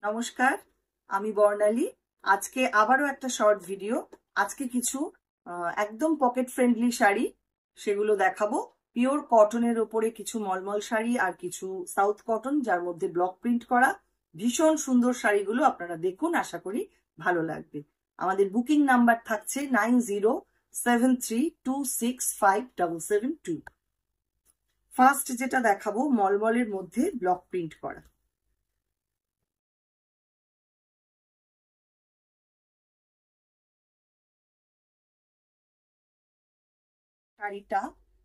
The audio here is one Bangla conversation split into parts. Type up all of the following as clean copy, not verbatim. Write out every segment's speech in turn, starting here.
নমস্কার, আমি বর্ণালী। আজকে আবারও একটা শর্ট ভিডিও। আজকে কিছু একদম পকেট ফ্রেন্ডলি শাড়ি সেগুলো দেখাবো। পিওর কটনের ওপরে কিছু মলমল শাড়ি আর কিছু সাউথ কটন, যার মধ্যে ব্লক প্রিন্ট করা ভীষণ সুন্দর শাড়িগুলো আপনারা দেখুন, আশা করি ভালো লাগবে। আমাদের বুকিং নাম্বার থাকছে 9073265772। ফার্স্ট যেটা দেখাবো মলমলের মধ্যে ব্লক প্রিন্ট করা। শাড়িটা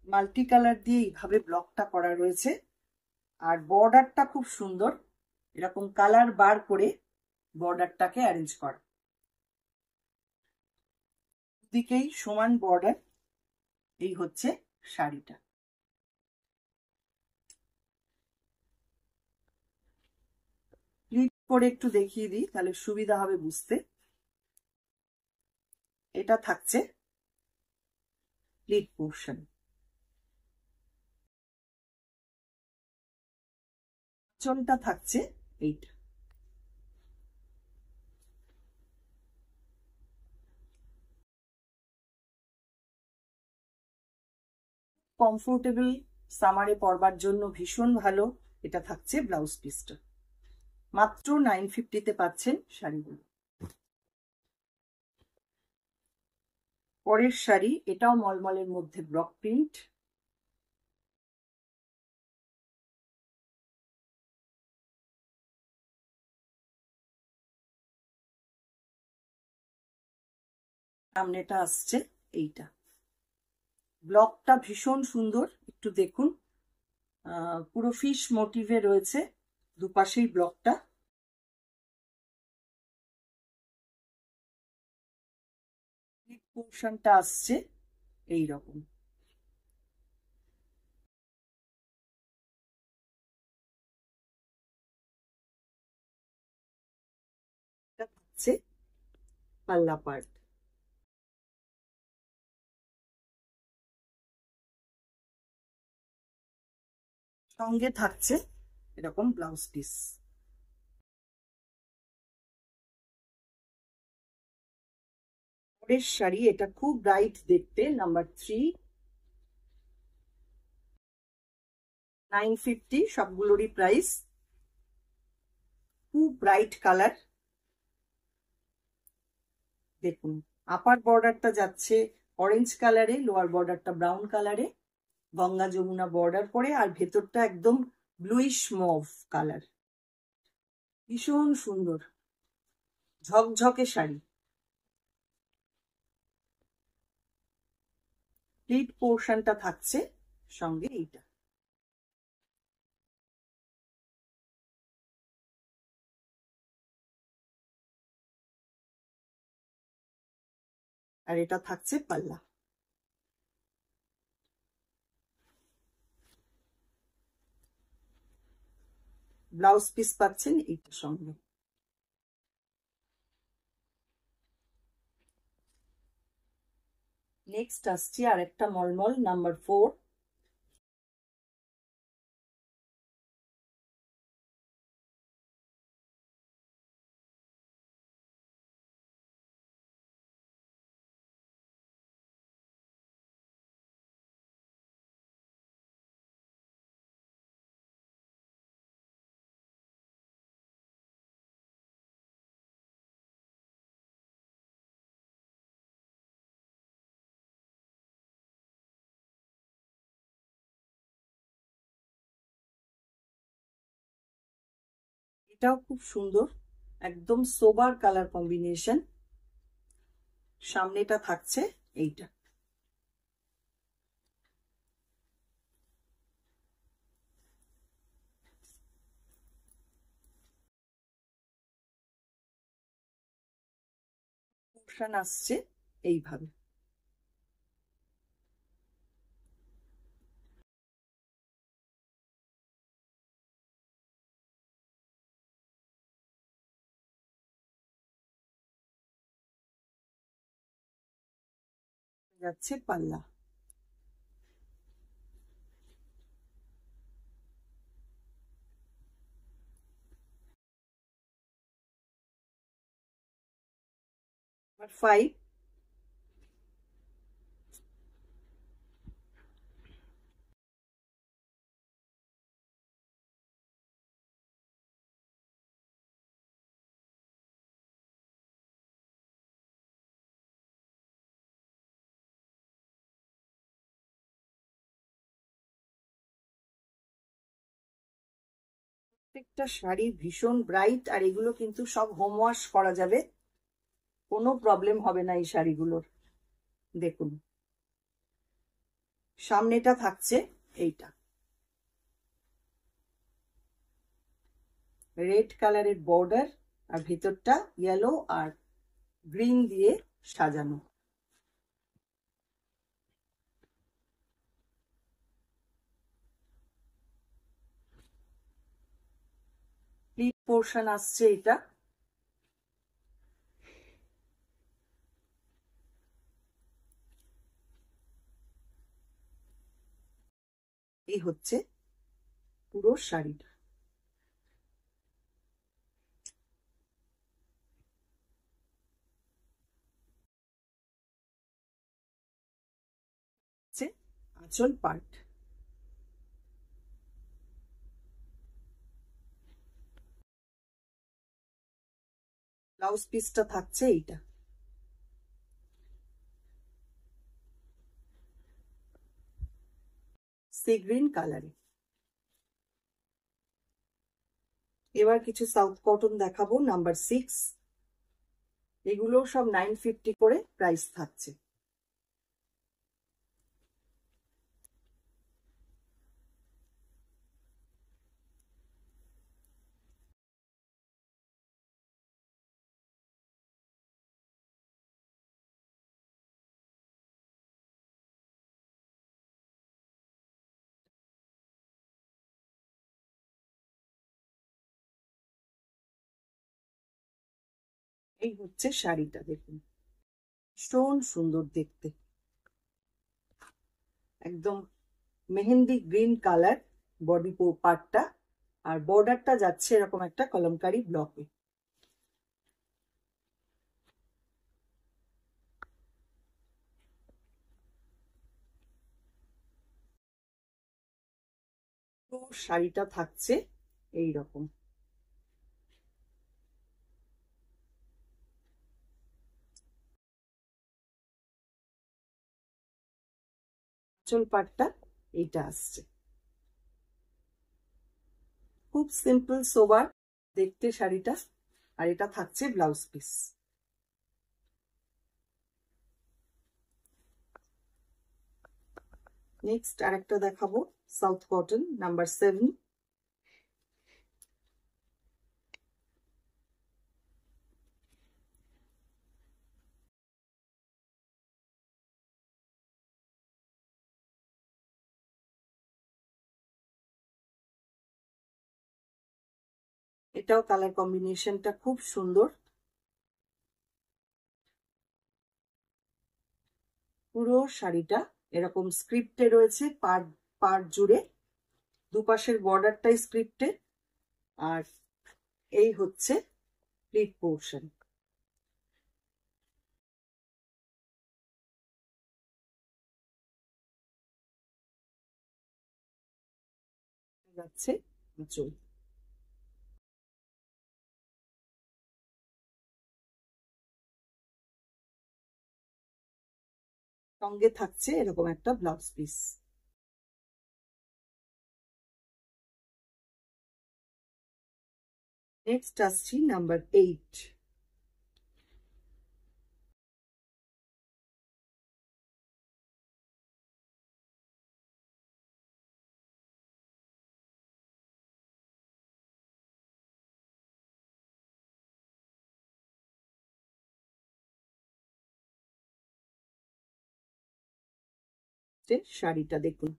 মাল্টি কালার দিয়ে এইভাবে ব্লকটা করা রয়েছে, আর বর্ডারটা খুব সুন্দর, এরকম কালার বার করে বর্ডারটাকে অ্যারেঞ্জ করা, দুদিকেই সমান বর্ডার। এই হচ্ছে শাড়িটা। প্লিট করে একটু দেখিয়ে দিই, তাহলে সুবিধা হবে বুঝতে। এটা থাকছে প্লিট পোর্শন। আঁচলটা থাকছে এইটা। কমফোর্টেবল সামারে পরবার জন্য ভীষণ ভালো। এটা থাকছে ব্লাউজ পিসটা। মাত্র 950-তে পাচ্ছেন শাড়িগুলো। পরের শাড়ি, এটাও মলমলের মধ্যে ব্লক প্রিন্ট। সামনেটা আসছে এইটা। ব্লকটা ভীষণ সুন্দর, একটু দেখুন, পুরো ফিশ মোটিভে রয়েছে দুপাশেই ব্লকটা। পোর্শনটা আসছে এইরকম। এটা হচ্ছে পাল্লা পার্ট। সঙ্গে থাকছে এরকম ব্লাউজ পিস। পরের শাড়ি, এটা খুব ব্রাইট দেখতে, নাম্বার 3, 950 সবগুলোরই প্রাইস। খুব ব্রাইট কালার। দেখুন, আপার বর্ডারটা যাচ্ছে অরেঞ্জ কালারে, লোয়ার বর্ডারটা ব্রাউন কালারে, গঙ্গা যমুনা বর্ডার করে, আর ভেতরটা একদম ব্লুইশ মভ কালার। ভীষণ সুন্দর ঝকঝকে শাড়ি। প্লিট পোর্শনটা থাকছে সঙ্গে এইটা। আর এটা থাকছে পাল্লা। ব্লাউজ পিস পাচ্ছেন এইটার সঙ্গে। নেক্সট আসছে আর একটা মলমল, নাম্বার 4। এটাও খুব সুন্দর, একদম সোবার কালার কম্বিনেশন। সামনেটা থাকছে এইটা। পোর্শন আসছে এইভাবে। যাচ্ছে পাল্লা। 5, প্রত্যেকটা শাড়ি ভীষণ ব্রাইট, আর এগুলো কিন্তু সব হোম ওয়াশ করা যাবে, কোনো প্রবলেম হবে না এই শাড়িগুলোর। দেখুন সামনেটা থাকছে এইটা রেড কালারের বর্ডার, আর ভিতরটা ইয়েলো আর গ্রিন দিয়ে সাজানো। প্লিট পোর্শন আসছে এটা। এই হচ্ছে পুরো শাড়িটা। আঁচল পার্ট। ব্লাউজ পিসটা থাকছে এইটা। সি গ্রিন কালারে। এবার কিছু সাউথ কটন দেখাবো, নাম্বার 6। এগুলো সব 950 করে প্রাইস থাকছে। এই হচ্ছে শাড়িটা, দেখুন ভীষণ সুন্দর দেখতে, একদম মেহেন্দি গ্রিন কালার বডি পার্টটা, আর বর্ডারটা যাচ্ছে এরকম একটা কলমকারি ব্লকে। তো শাড়িটা থাকছে এই রকম। আঁচল পাটটা এইটা আসছে, খুব সিম্পল সোবার দেখতে শাড়িটা, আর এটা থাকছে ব্লাউজ পিস। নেক্সট আরেকটা দেখাবো, সাউথ কটন নাম্বার 7। এটাও কালার কম্বিনেশনটা খুব সুন্দর। পুরো শাড়িটা এরকম স্ক্রিপ্টে রয়েছে, পাড় পাড় জুড়ে দুপাশের বর্ডারটাই স্ক্রিপ্টে, আর এই হচ্ছে প্লিট পোর্শন। যাচ্ছে আঁচল। সঙ্গে থাকছে এরকম একটা ব্লাউজ পিস। নেক্সট আসছি নাম্বার 8। শাড়িটা দেখুন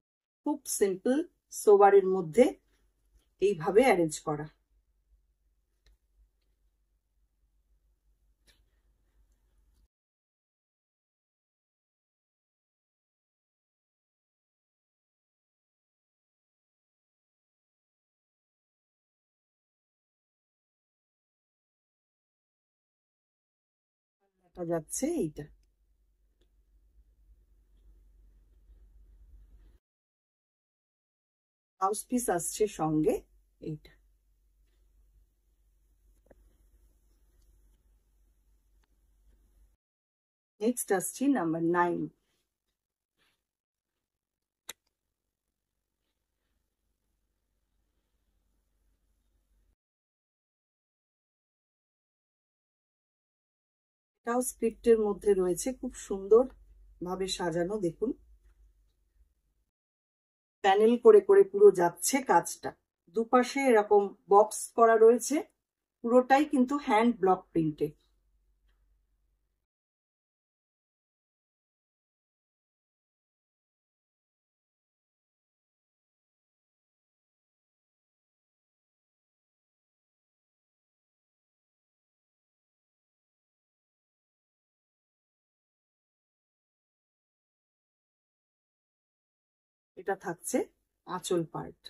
খুব সিম্পল সোবারের মধ্যে এইভাবে অ্যারেঞ্জ করা। কালারটা যাচ্ছে এইটা। ব্লাউজ পিস আসছে সঙ্গে এইটা। নেক্সট আসছি নাম্বার 9। এটাও স্ক্রিপ্টের মধ্যে রয়েছে, খুব সুন্দর ভাবে সাজানো। দেখুন প্যানেল করে করে পুরো যাচ্ছে কাজটা। দুপাশে এরকম বক্স করা রয়েছে, পুরোটাই কিন্তু হ্যান্ড ব্লক প্রিন্টে। এটা থাকছে আঁচল পার্ট,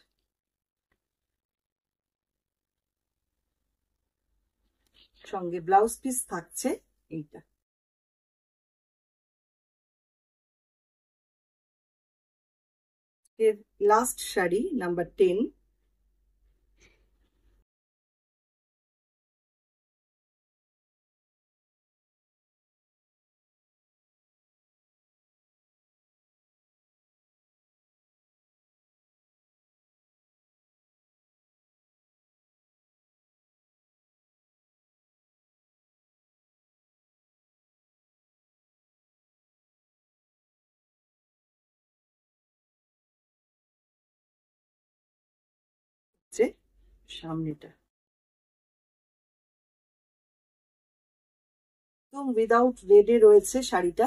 সঙ্গে ব্লাউজ পিস থাকছে এইটা। এর লাস্ট শাড়ি নাম্বার 10। সামনেটা একদম উইদাউট রেডে রয়েছে শাড়িটা,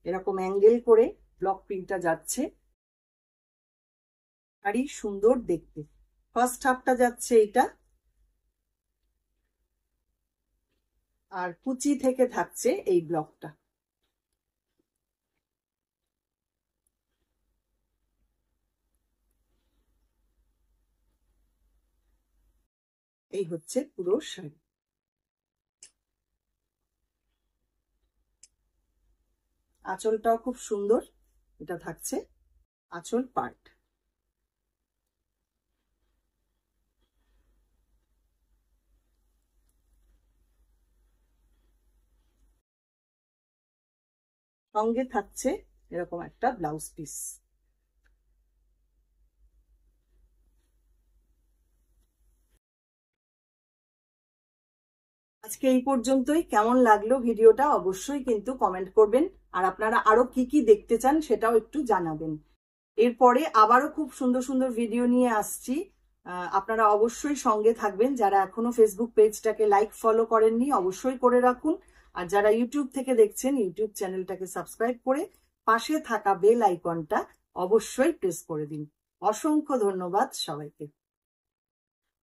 এরকম অ্যাঙ্গেল করে ব্লক প্রিন্টটা যাচ্ছে। শাড়ি সুন্দর দেখতে। ফার্স্ট হাফটা যাচ্ছে এটা, আর কুচি থেকে থাকছে এই ব্লকটা। এই হচ্ছে পুরো শাড়ি। আঁচলটাও খুব সুন্দর, এটা থাকছে আঁচল পার্ট। সঙ্গে থাকছে এরকম একটা ব্লাউজ পিস। আজকে এই পর্যন্তই। কেমন লাগলো ভিডিওটা অবশ্যই কিন্তু কমেন্ট করবেন, আর আপনারা আরো কি কি দেখতে চান সেটাও একটু জানাবেন। এরপরে আবারও খুব সুন্দর সুন্দর ভিডিও নিয়ে আসছি, আপনারা অবশ্যই সঙ্গে থাকবেন। যারা এখনো ফেসবুক পেজটাকে লাইক ফলো করেননি অবশ্যই করে রাখুন, আর যারা ইউটিউব থেকে দেখছেন ইউটিউব চ্যানেলটাকে সাবস্ক্রাইব করে পাশে থাকা বেল আইকনটা অবশ্যই প্রেস করে দিন। অসংখ্য ধন্যবাদ সবাইকে।